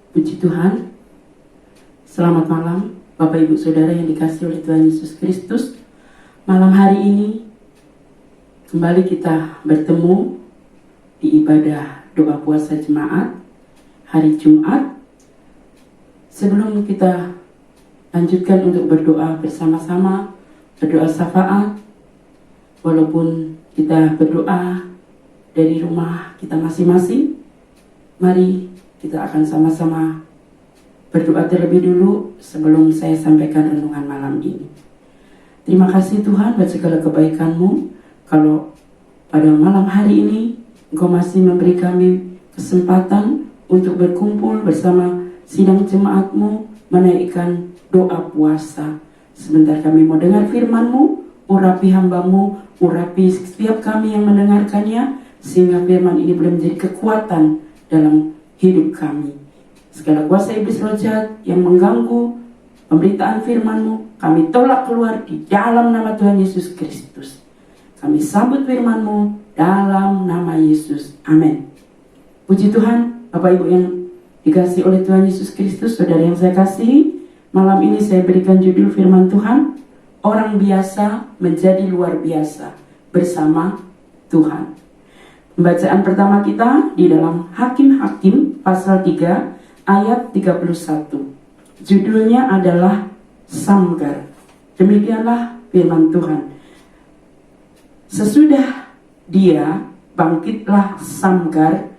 Puji Tuhan. Selamat malam Bapak Ibu Saudara yang dikasihi oleh Tuhan Yesus Kristus. Malam hari ini kembali kita bertemu di ibadah doa puasa jemaat hari Jumat. Sebelum kita lanjutkan untuk berdoa bersama-sama, berdoa syafaat, walaupun kita berdoa dari rumah kita masing-masing, mari kita akan sama-sama berdoa terlebih dulu sebelum saya sampaikan renungan malam ini. Terima kasih Tuhan buat segala kebaikan-Mu. Kalau pada malam hari ini Engkau masih memberi kami kesempatan untuk berkumpul bersama sidang jemaat-Mu, menaikkan doa puasa. Sebentar kami mau dengar firman-Mu, urapi hamba-Mu, urapi setiap kami yang mendengarkannya, sehingga firman ini boleh menjadi kekuatan dalam hidup kami. Segala kuasa iblis roh jahat yang mengganggu pemberitaan firman-Mu, kami tolak keluar di dalam nama Tuhan Yesus Kristus. Kami sambut firman-Mu dalam nama Yesus. Amin. Puji Tuhan, Bapak Ibu yang dikasihi oleh Tuhan Yesus Kristus, saudara yang saya kasihi, malam ini saya berikan judul firman Tuhan, orang biasa menjadi luar biasa bersama Tuhan. Pembacaan pertama kita di dalam Hakim-Hakim pasal 3 ayat 31. Judulnya adalah Samgar. Demikianlah firman Tuhan. Sesudah dia bangkitlah Samgar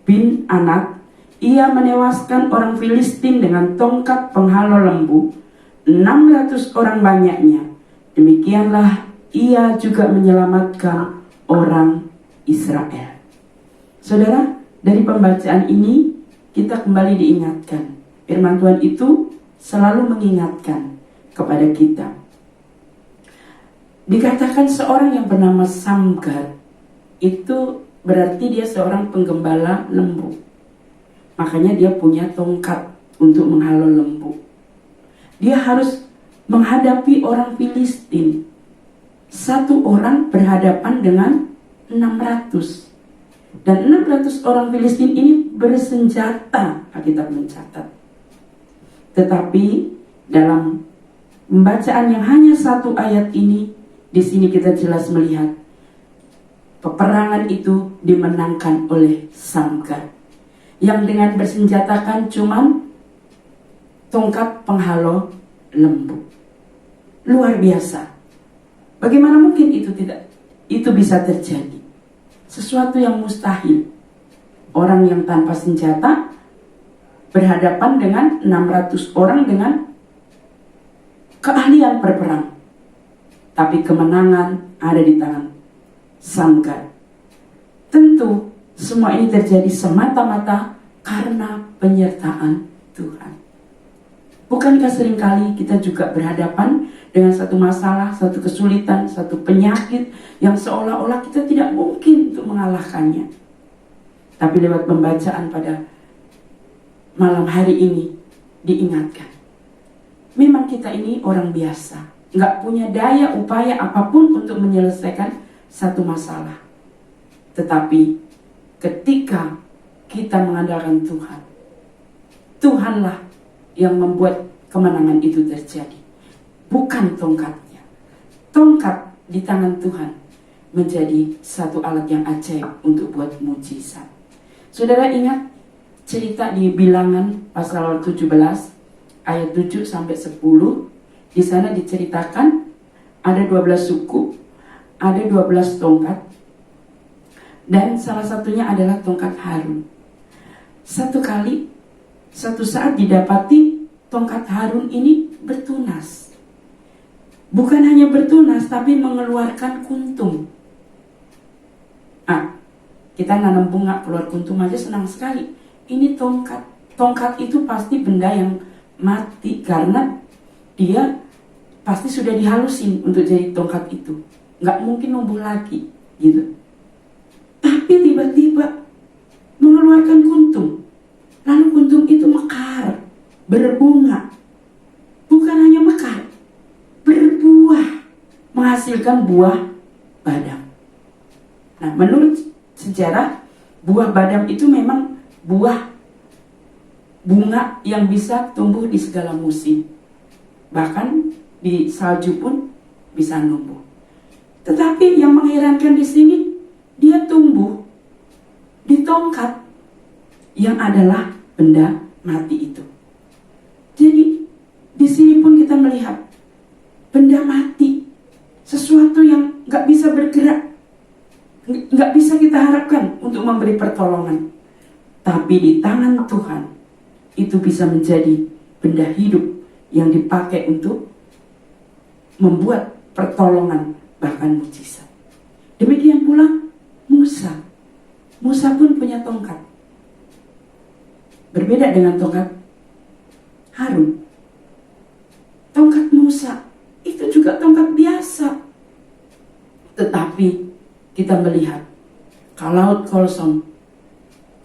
bin Anat. Ia menewaskan orang Filistin dengan tongkat penghalau lembu, 600 orang banyaknya. Demikianlah ia juga menyelamatkan orang Israel. Saudara, dari pembacaan ini kita kembali diingatkan. Firman Tuhan itu selalu mengingatkan kepada kita. Dikatakan seorang yang bernama Samgar, itu berarti dia seorang penggembala lembu. Makanya dia punya tongkat untuk menghalau lembu. Dia harus menghadapi orang Filistin. Satu orang berhadapan dengan 600. Dan 600 orang Filistin ini bersenjata, Alkitab mencatat. Tetapi dalam pembacaan yang hanya satu ayat ini, di sini kita jelas melihat peperangan itu dimenangkan oleh Samgar, yang dengan bersenjatakan cuman tongkat penghalau lembu. Luar biasa. Bagaimana mungkin itu bisa terjadi? Sesuatu yang mustahil. Orang yang tanpa senjata berhadapan dengan 600 orang dengan keahlian berperang. Tapi kemenangan ada di tangan Samgar. Tentu semua ini terjadi semata-mata karena penyertaan Tuhan. Bukankah seringkali kita juga berhadapan dengan satu masalah, satu kesulitan, satu penyakit yang seolah-olah kita tidak mungkin untuk mengalahkannya. Tapi lewat pembacaan pada malam hari ini diingatkan. Memang kita ini orang biasa, nggak punya daya upaya apapun untuk menyelesaikan satu masalah. Tetapi ketika kita mengandalkan Tuhan, Tuhanlah yang membuat kemenangan itu terjadi. Bukan tongkatnya. Tongkat di tangan Tuhan menjadi satu alat yang ajaib untuk buat mujizat. Saudara ingat cerita di Bilangan pasal 17 ayat 7 sampai 10. Di sana diceritakan ada 12 suku, ada 12 tongkat, dan salah satunya adalah tongkat Harun. Satu saat didapati tongkat Harun ini bertunas. Bukan hanya bertunas, tapi mengeluarkan kuntum. Kita nanam bunga keluar kuntum aja senang sekali. Ini tongkat. Tongkat itu pasti benda yang mati karena dia pasti sudah dihalusin untuk jadi tongkat itu. Nggak mungkin numbuh lagi, gitu. Tapi tiba-tiba mengeluarkan kuntum. Lalu kuntum itu mekar, berbunga. Bukan hanya mekar, berbuah, menghasilkan buah badam. Nah, menurut sejarah, buah badam itu memang buah bunga yang bisa tumbuh di segala musim. Bahkan di salju pun bisa numbuh. Tetapi yang mengherankan di sini, dia tumbuh di tongkat yang adalah benda mati itu. Jadi di sini pun kita melihat benda mati, sesuatu yang gak bisa bergerak, gak bisa kita harapkan untuk memberi pertolongan. Tapi di tangan Tuhan itu bisa menjadi benda hidup yang dipakai untuk membuat pertolongan, bahkan mujizat. Demikian pula Musa. Musa pun punya tongkat. Berbeda dengan tongkat Harun. Tongkat Musa itu juga tongkat biasa. Tetapi kita melihat kalau Laut Kolsom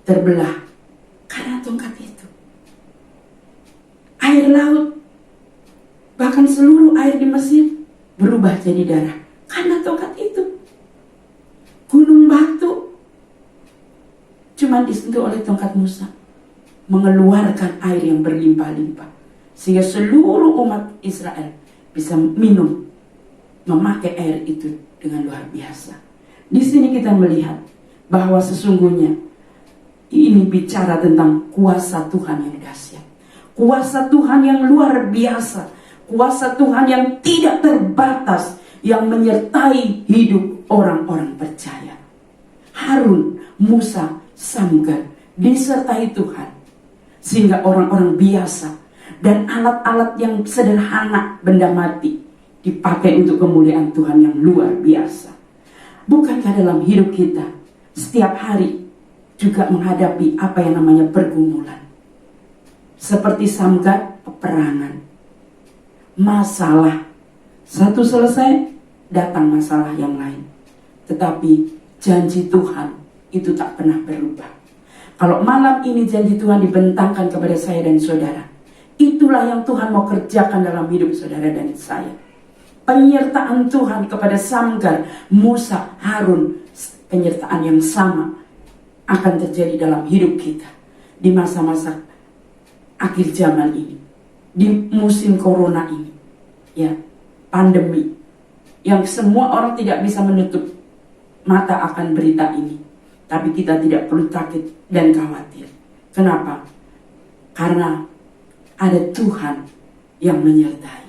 terbelah karena tongkat itu. Air laut, bahkan seluruh air di Mesir berubah jadi darah karena tongkat itu. Gunung batu cuma disentuh oleh tongkat Musa, mengeluarkan air yang berlimpah-limpah, sehingga seluruh umat Israel bisa minum, memakai air itu dengan luar biasa. Di sini kita melihat bahwa sesungguhnya ini bicara tentang kuasa Tuhan yang dahsyat, kuasa Tuhan yang luar biasa, kuasa Tuhan yang tidak terbatas, yang menyertai hidup orang-orang percaya. Harun, Musa, Samgar disertai Tuhan, sehingga orang-orang biasa dan alat-alat yang sederhana, benda mati, dipakai untuk kemuliaan Tuhan yang luar biasa. Bukankah dalam hidup kita setiap hari juga menghadapi apa yang namanya pergumulan? Seperti Samgar, peperangan, masalah. Satu selesai, datang masalah yang lain. Tetapi janji Tuhan itu tak pernah berubah. Kalau malam ini janji Tuhan dibentangkan kepada saya dan saudara, itulah yang Tuhan mau kerjakan dalam hidup saudara dan saya. Penyertaan Tuhan kepada Samgar, Musa, Harun, penyertaan yang sama akan terjadi dalam hidup kita di masa-masa akhir zaman ini, di musim corona ini, ya, pandemi, yang semua orang tidak bisa menutup mata akan berita ini. Tapi kita tidak perlu takut dan khawatir. Kenapa? Karena ada Tuhan yang menyertai.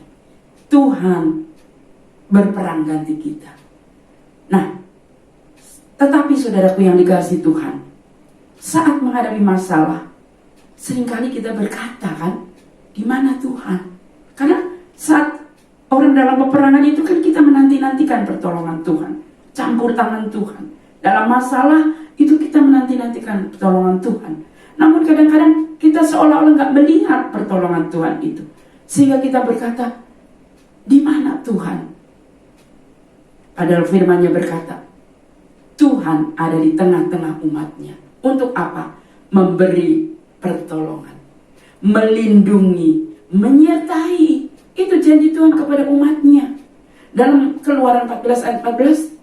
Tuhan berperang ganti kita. Nah, tetapi saudaraku yang dikasihi Tuhan, saat menghadapi masalah, seringkali kita berkata kan, di mana Tuhan? Karena saat orang dalam peperangan itu kan kita menanti-nantikan pertolongan Tuhan, campur tangan Tuhan. Dalam masalah itu kita menanti-nantikan pertolongan Tuhan. Namun kadang-kadang kita seolah-olah nggak melihat pertolongan Tuhan itu, sehingga kita berkata, di mana Tuhan? Padahal firman-Nya berkata, Tuhan ada di tengah-tengah umatnya. Untuk apa? Memberi pertolongan, melindungi, menyertai. Itu janji Tuhan kepada umatnya. Dalam Keluaran 14 ayat 14,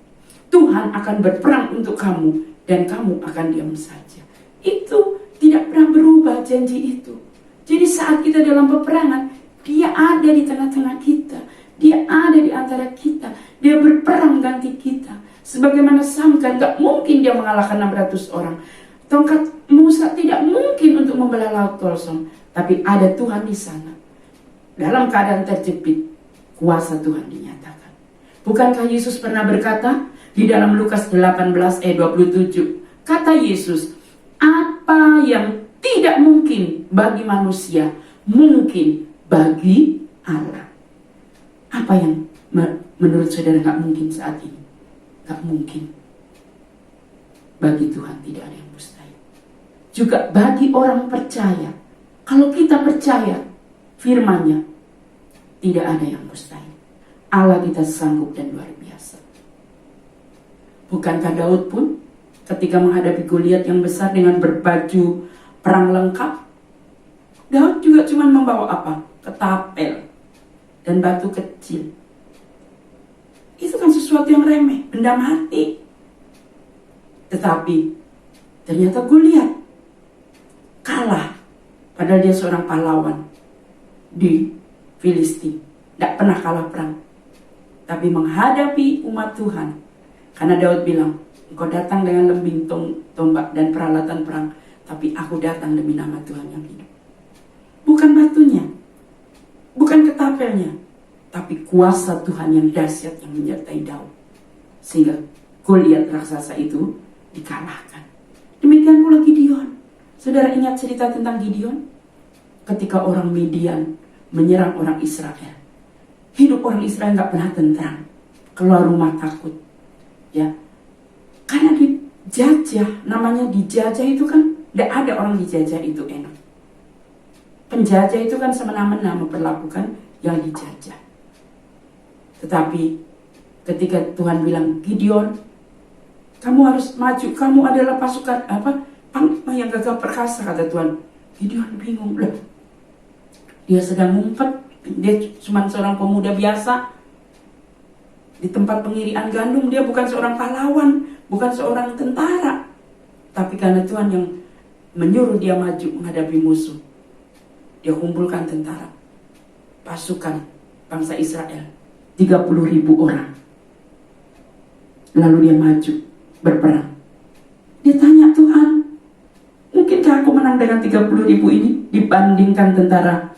Tuhan akan berperang untuk kamu dan kamu akan diam saja. Itu tidak pernah berubah janji itu. Jadi saat kita dalam peperangan, Dia ada di tengah-tengah kita. Dia ada di antara kita. Dia berperang ganti kita. Sebagaimana Samgar, gak mungkin dia mengalahkan 600 orang. Tongkat Musa tidak mungkin untuk membelah Laut Kolsom. Tapi ada Tuhan di sana. Dalam keadaan terjepit, kuasa Tuhan dinyatakan. Bukankah Yesus pernah berkata di dalam Lukas 18 ayat 27, kata Yesus, apa yang tidak mungkin bagi manusia, mungkin bagi Allah. Apa yang menurut saudara gak mungkin saat ini? Gak mungkin. Bagi Tuhan tidak ada yang mustahil. Juga bagi orang percaya, kalau kita percaya firman-Nya, tidak ada yang mustahil. Allah kita sanggup dan luar biasa. Bukankah Daud pun ketika menghadapi Goliat yang besar dengan berbaju perang lengkap, Daud juga cuma membawa apa? Ketapel dan batu kecil. Itu kan sesuatu yang remeh, benda mati. Tetapi ternyata Goliat kalah Padahal dia seorang pahlawan di Filistin, tidak pernah kalah perang. Tapi menghadapi umat Tuhan, karena Daud bilang, engkau datang dengan lembing, tombak dan peralatan perang, tapi aku datang demi nama Tuhan yang hidup. Bukan batunya, bukan ketapelnya, tapi kuasa Tuhan yang dahsyat yang menyertai Daud, sehingga Goliat raksasa itu dikalahkan. Demikian pula Gideon. Saudara ingat cerita tentang Gideon? Ketika orang Midian menyerang orang Israel, hidup orang Israel nggak pernah tentram, keluar rumah takut, ya, karena dijajah. Namanya dijajah itu kan, tidak ada orang dijajah itu enak. Penjajah itu kan semena-mena memperlakukan yang dijajah. Tetapi ketika Tuhan bilang, Gideon, kamu harus maju, kamu adalah pasukan panglima yang gagah perkasa, kata Tuhan. Gideon bingung, loh, dia sedang ngumpet, dia cuma seorang pemuda biasa di tempat pengirian gandum. Dia bukan seorang pahlawan, bukan seorang tentara, tapi karena Tuhan yang menyuruh dia maju menghadapi musuh, dia kumpulkan tentara, pasukan bangsa Israel 30.000 orang. Lalu dia maju berperang. Dia tanya, Tuhan, mungkinkah aku menang dengan 30.000 ini dibandingkan tentara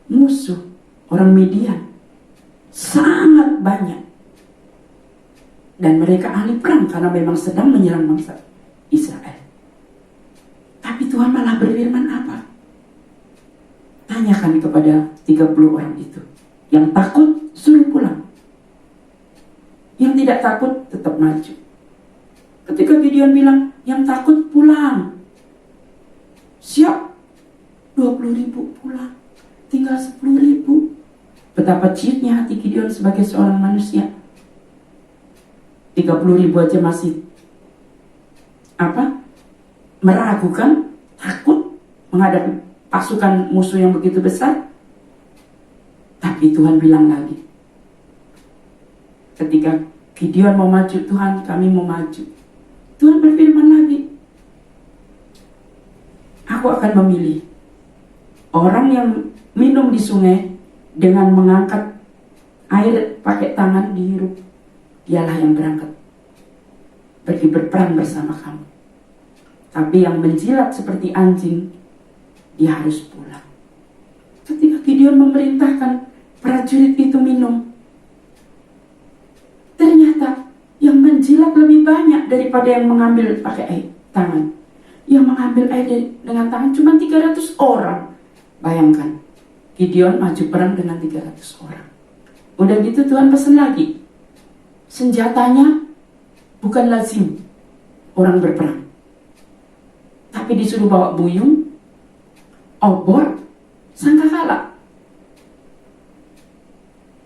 musuh orang Midian? Sangat banyak. Dan mereka ahli perang karena memang sedang menyerang bangsa Israel. Tapi Tuhan malah berfirman apa? Tanyakan kepada 30 orang itu. Yang takut suruh pulang, yang tidak takut tetap maju. Ketika Gideon bilang, yang takut pulang, siap, 20.000 pulang, tinggal 10.000. Betapa ciutnya hati Gideon sebagai seorang manusia. 30.000 aja masih meragukan, takut menghadapi pasukan musuh yang begitu besar. Tapi Tuhan bilang lagi, ketika Gideon mau maju, Tuhan, kami mau maju. Tuhan berfirman lagi, aku akan memilih orang yang minum di sungai dengan mengangkat air pakai tangan dihirup. Dialah yang berangkat pergi berperang bersama kamu. Tapi yang menjilat seperti anjing, dia harus pulang. Ketika Gideon memerintahkan prajurit itu minum, ternyata yang menjilat lebih banyak daripada yang mengambil pakai air tangan. Yang mengambil air dengan tangan cuma 300 orang. Bayangkan, Gideon maju perang dengan 300 orang. Udah gitu Tuhan pesan lagi, senjatanya bukan lazim orang berperang, tapi disuruh bawa buyung, obor, sangkakala.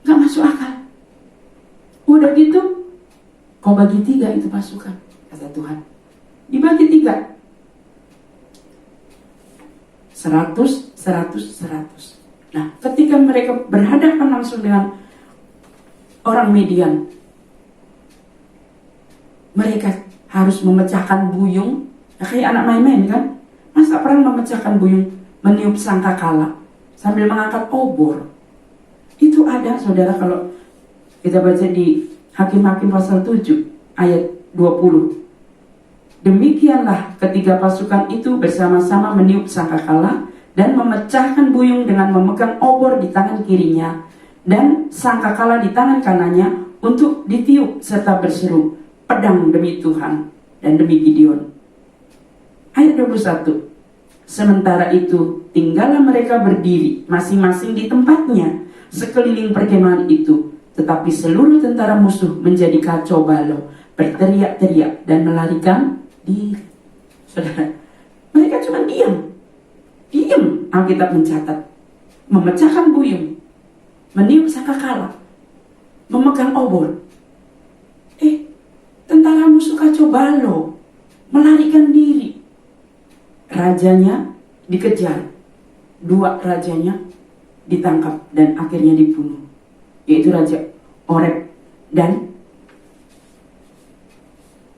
Gak masuk akal. Udah gitu, kau bagi 3 itu pasukan, kata Tuhan. Dibagi 3. 100, 100, 100. Nah, ketika mereka berhadapan langsung dengan orang Midian, mereka harus memecahkan buyung. Nah, kayak anak main-main kan? Masa perang memecahkan buyung, meniup sangkakala sambil mengangkat obor? Itu ada, saudara, kalau kita baca di Hakim-Hakim pasal 7 ayat 20. Demikianlah ketiga pasukan itu bersama-sama meniup sangkakala dan memecahkan buyung dengan memegang obor di tangan kirinya dan sangkakala di tangan kanannya untuk ditiup serta berseru, pedang demi Tuhan dan demi Gideon. Ayat 21. Sementara itu tinggallah mereka berdiri masing-masing di tempatnya sekeliling perkemahan itu. Tetapi seluruh tentara musuh menjadi kacau balau, berteriak-teriak dan melarikan diri. Saudara, mereka cuma diam. Alkitab mencatat, memecahkan buyung, meniup sangkakala, memegang obor. Tentara musuh kacau balau, melarikan diri. Rajanya dikejar, 2 rajanya ditangkap dan akhirnya dibunuh, yaitu Raja Oreb dan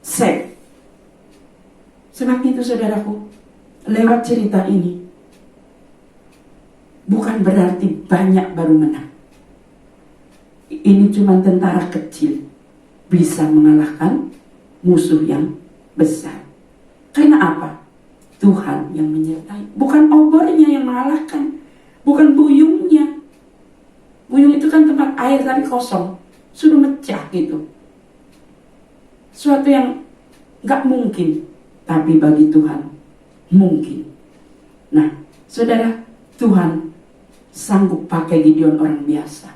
Seb. Sebab itu, saudaraku, lewat cerita ini bukan berarti banyak baru menang. Ini cuma tentara kecil bisa mengalahkan musuh yang besar. Karena apa? Tuhan yang menyertai. Bukan obornya yang mengalahkan, bukan buyungnya. Buyung itu kan tempat air tapi kosong, sudah mecah gitu. Suatu yang gak mungkin, tapi bagi Tuhan mungkin. Nah, saudara, Tuhan sanggup pakai Gideon orang biasa,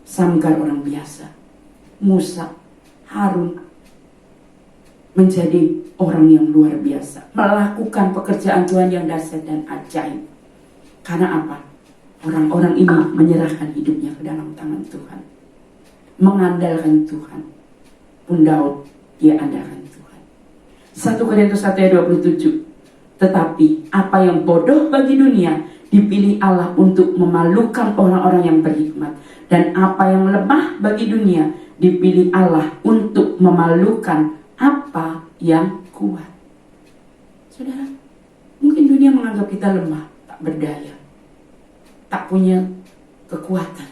Samgar orang biasa, Musa, Harun menjadi orang yang luar biasa, melakukan pekerjaan Tuhan yang dahsyat dan ajaib. Karena apa? Orang-orang ini menyerahkan hidupnya ke dalam tangan Tuhan, mengandalkan Tuhan. Pun Daud, dia andalkan Tuhan. 1 Korintus 1 ayat 27. Tetapi apa yang bodoh bagi dunia dipilih Allah untuk memalukan orang-orang yang berhikmat, dan apa yang lemah bagi dunia dipilih Allah untuk memalukan apa yang kuat. Saudara, mungkin dunia menganggap kita lemah, tak berdaya, tak punya kekuatan.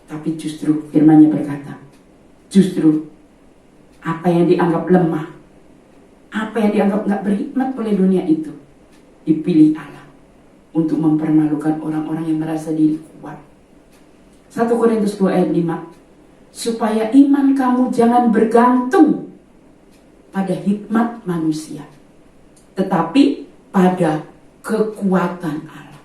Tapi justru firman-Nya berkata, justru apa yang dianggap lemah, apa yang dianggap gak berhikmat oleh dunia itu, dipilih Allah untuk mempermalukan orang-orang yang merasa diri kuat. 1 Korintus 2 ayat 5. Supaya iman kamu jangan bergantung pada hikmat manusia, tetapi pada kekuatan Allah.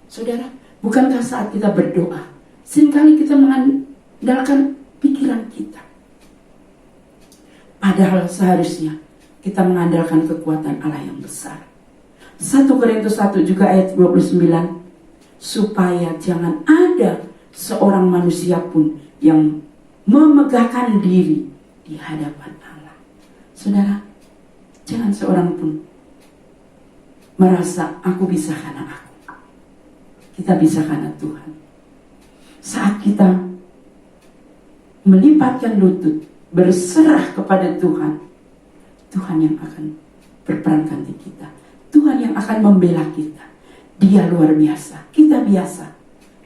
Saudara, bukankah saat kita berdoa, seringkali kita mengandalkan pikiran kita, padahal seharusnya kita mengandalkan kekuatan Allah yang besar. 1 Korintus 1 juga ayat 29. Supaya jangan ada seorang manusia pun yang memegahkan diri di hadapan Allah. Saudara, jangan seorang pun merasa aku bisa karena aku. Kita bisa karena Tuhan. Saat kita melipatkan lutut, berserah kepada Tuhan, Tuhan yang akan berperan ganti kita. Tuhan yang akan membela kita. Dia luar biasa, kita biasa.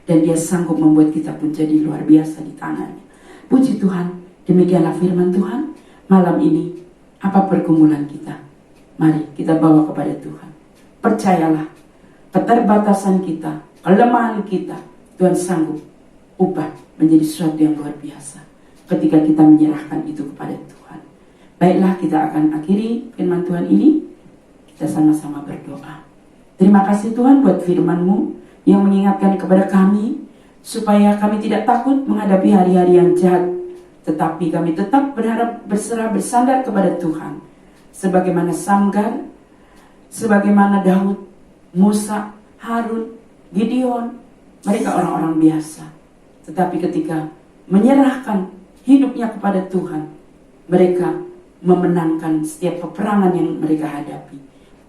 Dan dia sanggup membuat kita pun jadi luar biasa di tangannya. Puji Tuhan, demikianlah firman Tuhan. Malam ini, apa pergumulan kita? Mari kita bawa kepada Tuhan. Percayalah, keterbatasan kita, kelemahan kita, Tuhan sanggup ubah menjadi sesuatu yang luar biasa ketika kita menyerahkan itu kepada Tuhan. Baiklah, kita akan akhiri firman Tuhan ini. Kita sama-sama berdoa. Terima kasih Tuhan buat firman-Mu yang mengingatkan kepada kami supaya kami tidak takut menghadapi hari-hari yang jahat, tetapi kami tetap berharap berserah bersandar kepada Tuhan. Sebagaimana Samgar, sebagaimana Daud, Musa, Harun, Gideon, mereka orang-orang biasa. Tetapi ketika menyerahkan hidupnya kepada Tuhan, mereka memenangkan setiap peperangan yang mereka hadapi.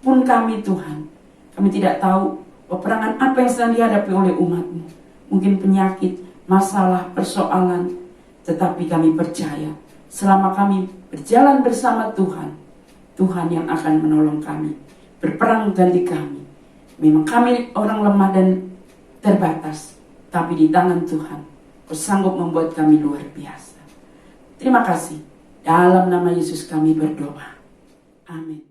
Pun kami Tuhan, kami tidak tahu peperangan apa yang sedang dihadapi oleh umat-Mu. Mungkin penyakit, masalah, persoalan. Tetapi kami percaya, selama kami berjalan bersama Tuhan, Tuhan yang akan menolong kami, berperang ganti kami. Memang kami orang lemah dan terbatas, tapi di tangan Tuhan, Kau sanggup membuat kami luar biasa. Terima kasih. Dalam nama Yesus kami berdoa. Amin.